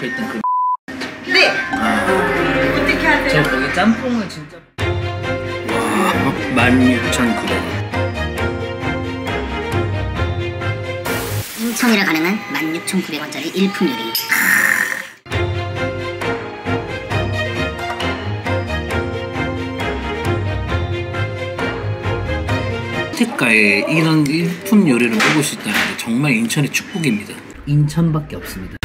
옆에 있던 그 네! 어떻게 하세요? 저 거기 짬뽕을 진짜 와 16,900원. 인천이라 가능한 16,900원짜리 일품 요리. 택가에 이런 일품 요리를 먹을 수 있다는 게 정말 인천의 축복입니다. 인천밖에 없습니다.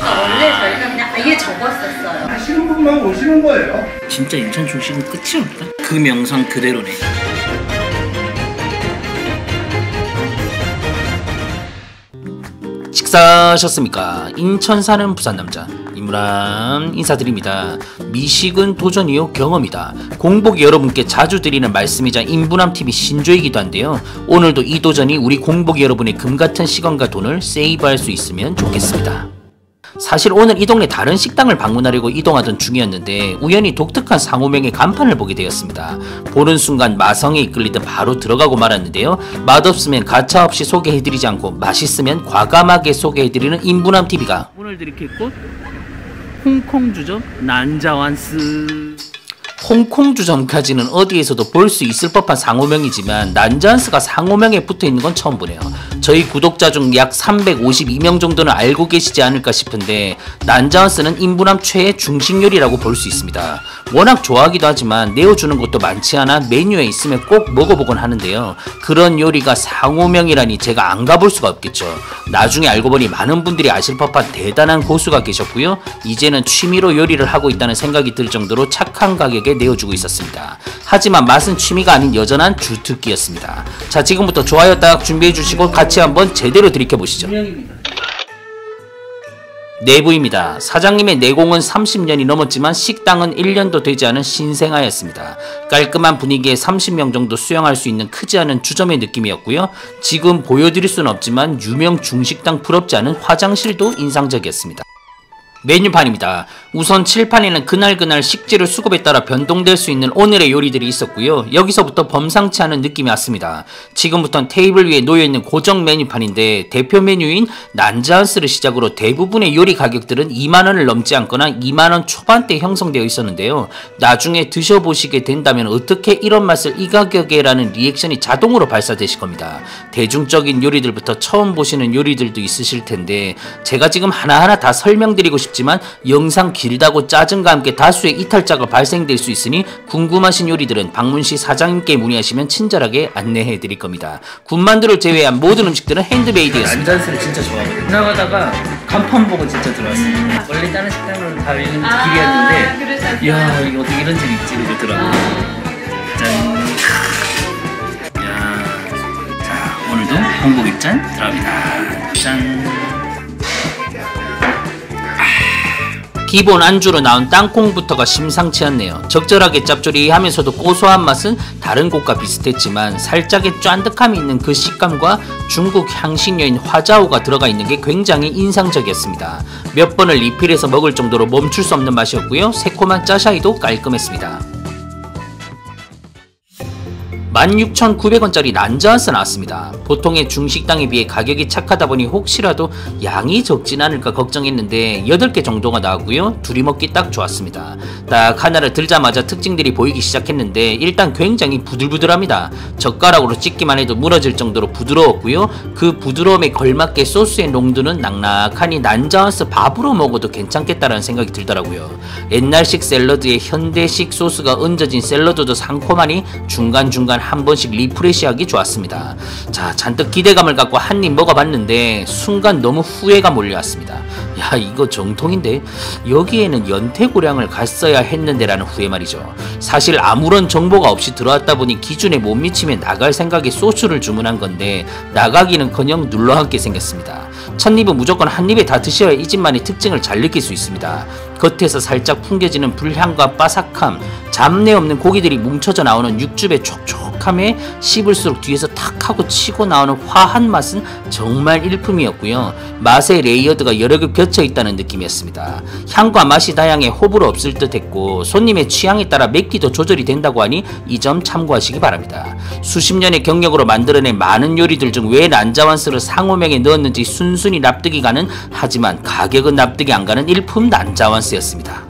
원래 저희가 그냥 아예 적었었어요. 하시는 분만 오시는 거예요. 진짜 인천 중식은 끝이 없다. 그 명성 그대로네. 식사하셨습니까? 인천 사는 부산 남자 이무람 인사드립니다. 미식은 도전이요 경험이다. 공복이 여러분께 자주 드리는 말씀이자 인부남TV 신조이기도 한데요. 오늘도 이 도전이 우리 공복이 여러분의 금같은 시간과 돈을 세이브할 수 있으면 좋겠습니다. 사실 오늘 이 동네 다른 식당을 방문하려고 이동하던 중이었는데 우연히 독특한 상호명의 간판을 보게 되었습니다. 보는 순간 마성에 이끌리듯 바로 들어가고 말았는데요. 맛없으면 가차없이 소개해드리지 않고 맛있으면 과감하게 소개해드리는 인부남TV가 오늘 드릴 곳 홍콩주점 난자완스. 홍콩주점까지는 어디에서도 볼 수 있을 법한 상호명이지만 난자완스가 상호명에 붙어있는 건 처음 보네요. 저희 구독자 중 약 352명 정도는 알고 계시지 않을까 싶은데 난자완스는 인부남 최애 중식 요리라고 볼 수 있습니다. 워낙 좋아하기도 하지만 내어주는 것도 많지 않아 메뉴에 있으면 꼭 먹어보곤 하는데요. 그런 요리가 상호명이라니 제가 안 가볼 수가 없겠죠. 나중에 알고 보니 많은 분들이 아실 법한 대단한 고수가 계셨고요. 이제는 취미로 요리를 하고 있다는 생각이 들 정도로 착한 가격에 내어주고 있었습니다. 하지만 맛은 취미가 아닌 여전한 주특기였습니다. 자, 지금부터 좋아요 딱 준비해주시고 같이 한번 제대로 들이켜보시죠. 내부입니다. 사장님의 내공은 30년이 넘었지만 식당은 1년도 되지 않은 신생아였습니다. 깔끔한 분위기에 30명 정도 수용할 수 있는 크지 않은 주점의 느낌이었고요. 지금 보여드릴 수는 없지만 유명 중식당 부럽지 않은 화장실도 인상적이었습니다. 메뉴판입니다. 우선 칠판에는 그날그날 식재료 수급에 따라 변동될 수 있는 오늘의 요리들이 있었고요. 여기서부터 범상치 않은 느낌이 왔습니다. 지금부터는 테이블 위에 놓여있는 고정 메뉴판인데 대표 메뉴인 난자완스를 시작으로 대부분의 요리 가격들은 2만원을 넘지 않거나 2만원 초반대 형성되어 있었는데요. 나중에 드셔보시게 된다면 어떻게 이런 맛을 이 가격에 라는 리액션이 자동으로 발사되실 겁니다. 대중적인 요리들부터 처음 보시는 요리들도 있으실 텐데 제가 지금 하나하나 다 설명드리고 싶지만 영상 길다고 짜증과 함께 다수의 이탈자가 발생될 수 있으니 궁금하신 요리들은 방문시 사장님께 문의하시면 친절하게 안내해 드릴 겁니다. 군만두를 제외한 모든 음식들은 핸드메이드였습니다. 난자완스를 진짜 좋아하거든요. 지나가다가 간판 보고 진짜 들어왔어요. 원래 다른 식당으로 가는 길이었는데 이야 이거 어떻게 이런 집이 있지 이러더라고요. 짠. 이야. 자 오늘도 공복 입장 들어갑니다. 짠. 기본 안주로 나온 땅콩부터가 심상치 않네요. 적절하게 짭조리하면서도 고소한 맛은 다른 곳과 비슷했지만 살짝의 쫀득함이 있는 그 식감과 중국 향신료인 화자오가 들어가 있는 게 굉장히 인상적이었습니다. 몇 번을 리필해서 먹을 정도로 멈출 수 없는 맛이었고요. 새콤한 짜샤이도 깔끔했습니다. 16,900원짜리 난자완스 나왔습니다. 보통의 중식당에 비해 가격이 착하다 보니 혹시라도 양이 적진 않을까 걱정했는데 8개 정도가 나왔고요. 둘이 먹기 딱 좋았습니다. 딱 하나를 들자마자 특징들이 보이기 시작했는데 일단 굉장히 부들부들합니다. 젓가락으로 찍기만 해도 무너질 정도로 부드러웠고요. 그 부드러움에 걸맞게 소스의 농도는 낭낙하니 난자완스 밥으로 먹어도 괜찮겠다라는 생각이 들더라고요. 옛날식 샐러드에 현대식 소스가 얹어진 샐러드도 상콤하니 중간중간 한 번씩 리프레시하기 좋았습니다. 자, 잔뜩 기대감을 갖고 한 입 먹어봤는데 순간 너무 후회가 몰려왔습니다. 야, 이거 정통인데 여기에는 연태고량을 갔어야 했는데 라는 후회 말이죠. 사실 아무런 정보가 없이 들어왔다 보니 기준에 못 미치면 나갈 생각에 소주를 주문한 건데 나가기는커녕 눌러앉게 생겼습니다. 첫 입은 무조건 한 입에 다 드셔야 이 집만의 특징을 잘 느낄 수 있습니다. 겉에서 살짝 풍겨지는 불향과 바삭함, 잡내 없는 고기들이 뭉쳐져 나오는 육즙의 촉촉한 바삭함에 씹을수록 뒤에서 탁 하고 치고 나오는 화한 맛은 정말 일품이었고요. 맛의 레이어드가 여러 개 겹쳐 있다는 느낌이었습니다. 향과 맛이 다양해 호불호 없을 듯 했고 손님의 취향에 따라 맵기도 조절이 된다고 하니 이 점 참고하시기 바랍니다. 수십 년의 경력으로 만들어낸 많은 요리들 중 왜 난자완스를 상호명에 넣었는지 순순히 납득이 가는, 하지만 가격은 납득이 안 가는 일품 난자완스였습니다.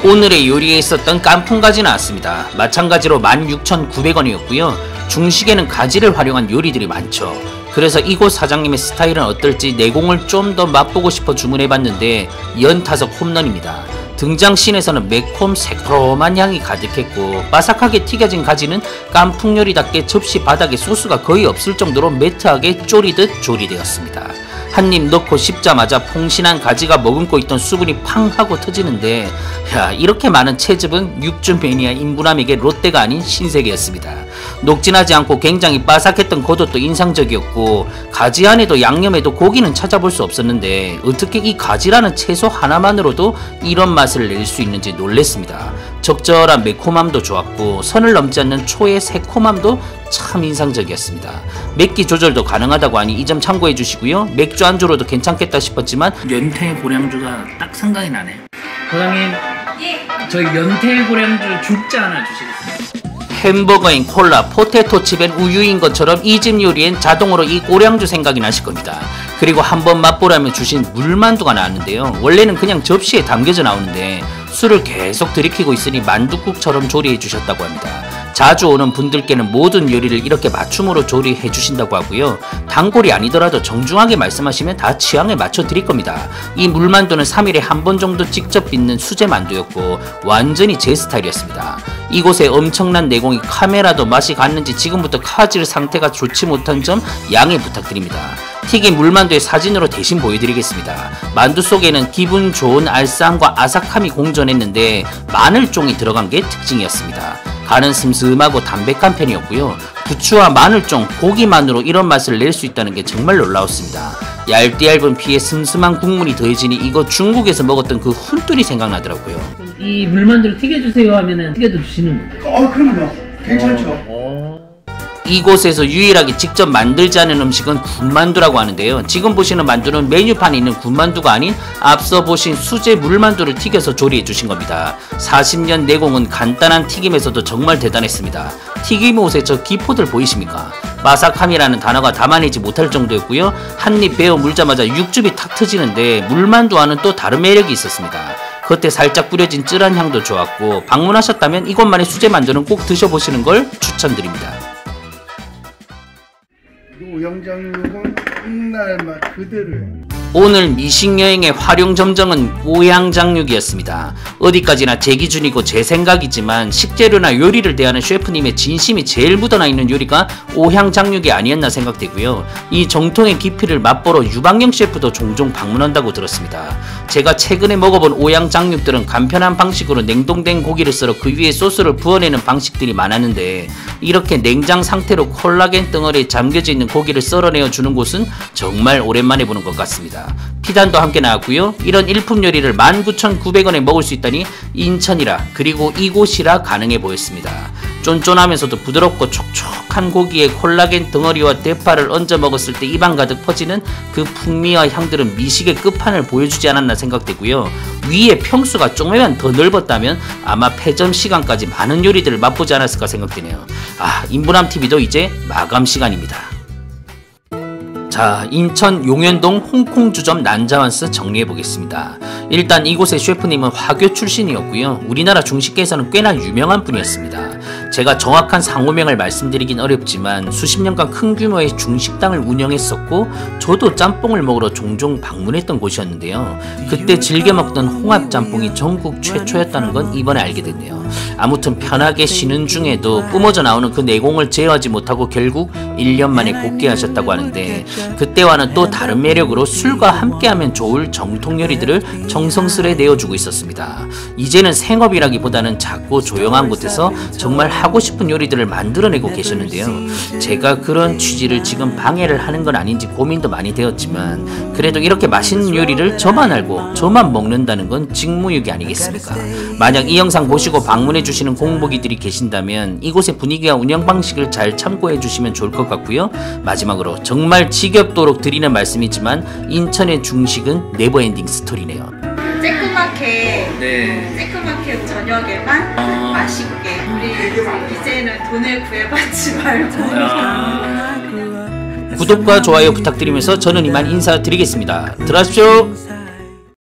오늘의 요리에 있었던 깐풍가지 나왔습니다. 마찬가지로 16,900원이었고요. 중식에는 가지를 활용한 요리들이 많죠. 그래서 이곳 사장님의 스타일은 어떨지 내공을 좀 더 맛보고 싶어 주문해봤는데 연타석 홈런입니다. 등장씬에서는 매콤 새콤한 향이 가득했고 바삭하게 튀겨진 가지는 깐풍 요리답게 접시 바닥에 소스가 거의 없을 정도로 매트하게 쪼리듯 조리되었습니다. 한입 넣고 씹자마자 퐁신한 가지가 머금고 있던 수분이 팡 하고 터지는데, 야, 이렇게 많은 채즙은 육주 매니아 인부남에게 롯데가 아닌 신세계였습니다. 녹진하지 않고 굉장히 바삭했던 겉옷도 인상적이었고 가지 안에도 양념에도 고기는 찾아볼 수 없었는데 어떻게 이 가지라는 채소 하나만으로도 이런 맛을 낼 수 있는지 놀랬습니다. 적절한 매콤함도 좋았고 선을 넘지 않는 초의 새콤함도 참 인상적이었습니다. 맵기 조절도 가능하다고 하니 이 점 참고해 주시고요. 맥주 안주로도 괜찮겠다 싶었지만 연태 고량주가 딱 생각이 나네요. 사장님, 저희 연태 고량주 죽자 하나 주시겠습니다. 햄버거엔 콜라, 포테토칩엔 우유인 것처럼 이 집 요리엔 자동으로 이 고량주 생각이 나실 겁니다. 그리고 한번 맛보라면 주신 물만두가 나왔는데요. 원래는 그냥 접시에 담겨져 나오는데 술을 계속 들이키고 있으니 만두국처럼 조리해 주셨다고 합니다. 자주 오는 분들께는 모든 요리를 이렇게 맞춤으로 조리해 주신다고 하고요. 단골이 아니더라도 정중하게 말씀하시면 다 취향에 맞춰 드릴 겁니다. 이 물만두는 3일에 한 번 정도 직접 빚는 수제 만두였고 완전히 제 스타일이었습니다. 이곳에 엄청난 내공이 카메라도 맛이 갔는지 지금부터 카질 상태가 좋지 못한 점 양해 부탁드립니다. 튀긴 물만두의 사진으로 대신 보여드리겠습니다. 만두 속에는 기분 좋은 알싸함과 아삭함이 공존했는데 마늘종이 들어간 게 특징이었습니다. 간은 슴슴하고 담백한 편이었고요. 부추와 마늘종, 고기만으로 이런 맛을 낼 수 있다는 게 정말 놀라웠습니다. 얇디얇은 피에 슴슴한 국물이 더해지니 이거 중국에서 먹었던 그 훈뚫이 생각나더라고요. 이 물만두를 튀겨주세요 하면은 튀겨도 주시는 거예요? 그럼요. 괜찮죠. 이곳에서 유일하게 직접 만들지 않은 음식은 군만두라고 하는데요. 지금 보시는 만두는 메뉴판에 있는 군만두가 아닌 앞서 보신 수제 물만두를 튀겨서 조리해 주신 겁니다. 40년 내공은 간단한 튀김에서도 정말 대단했습니다. 튀김 옷에 저 기포들 보이십니까? 바삭함이라는 단어가 담아내지 못할 정도였고요. 한입 베어 물자마자 육즙이 탁 터지는데 물만두와는 또 다른 매력이 있었습니다. 겉에 살짝 뿌려진 찔한 향도 좋았고 방문하셨다면 이곳만의 수제 만두는 꼭 드셔보시는 걸 추천드립니다. 오양장육은 옛날 맛 그대로예요. 오늘 미식여행의 활용점정은 오양장육이었습니다. 어디까지나 제 기준이고 제 생각이지만 식재료나 요리를 대하는 셰프님의 진심이 제일 묻어나 있는 요리가 오양장육이 아니었나 생각되고요. 이 정통의 깊이를 맛보러 유방영 셰프도 종종 방문한다고 들었습니다. 제가 최근에 먹어본 오양장육들은 간편한 방식으로 냉동된 고기를 썰어 그 위에 소스를 부어내는 방식들이 많았는데 이렇게 냉장 상태로 콜라겐 덩어리에 잠겨져 있는 고기를 썰어내어 주는 곳은 정말 오랜만에 보는 것 같습니다. 피단도 함께 나왔고요. 이런 일품 요리를 19,900원에 먹을 수 있다니 인천이라 그리고 이곳이라 가능해 보였습니다. 쫀쫀하면서도 부드럽고 촉촉한 고기에 콜라겐 덩어리와 대파를 얹어 먹었을 때 입안 가득 퍼지는 그 풍미와 향들은 미식의 끝판을 보여주지 않았나 생각되고요. 위에 평수가 조금만 더 넓었다면 아마 폐점 시간까지 많은 요리들을 맛보지 않았을까 생각되네요. 인부남TV도 이제 마감 시간입니다. 자, 인천 용현동 홍콩주점 난자완스 정리해보겠습니다. 일단 이곳의 셰프님은 화교 출신이었고요. 우리나라 중식계에서는 꽤나 유명한 분이었습니다. 제가 정확한 상호명을 말씀드리긴 어렵지만 수십 년간 큰 규모의 중식당을 운영했었고 저도 짬뽕을 먹으러 종종 방문했던 곳이었는데요. 그때 즐겨 먹던 홍합짬뽕이 전국 최초였다는 건 이번에 알게 됐네요. 아무튼 편하게 쉬는 중에도 뿜어져 나오는 그 내공을 제어하지 못하고 결국 1년 만에 복귀하셨다고 하는데 그때와는 또 다른 매력으로 술과 함께하면 좋을 정통 요리들을 정성스레 내어주고 있었습니다. 이제는 생업이라기보다는 작고 조용한 곳에서 정말 하고 싶은 요리들을 만들어내고 계셨는데요. 제가 그런 취지를 지금 방해를 하는 건 아닌지 고민도 많이 되었지만 그래도 이렇게 맛있는 요리를 저만 알고 저만 먹는다는 건 직무유기 아니겠습니까? 만약 이 영상 보시고 방문해 주시는 공복이들이 계신다면 이곳의 분위기와 운영 방식을 잘 참고해 주시면 좋을 것 같고요. 마지막으로 정말 지겹도록 드리는 말씀이지만 인천의 중식은 네버엔딩 스토리네요. 쬐끄맣게 저녁에만 맛있게 우리 이제는 돈을 구애받지 말고 구독과 좋아요 부탁드리면서 저는 이만 인사드리겠습니다. 들어가십시오.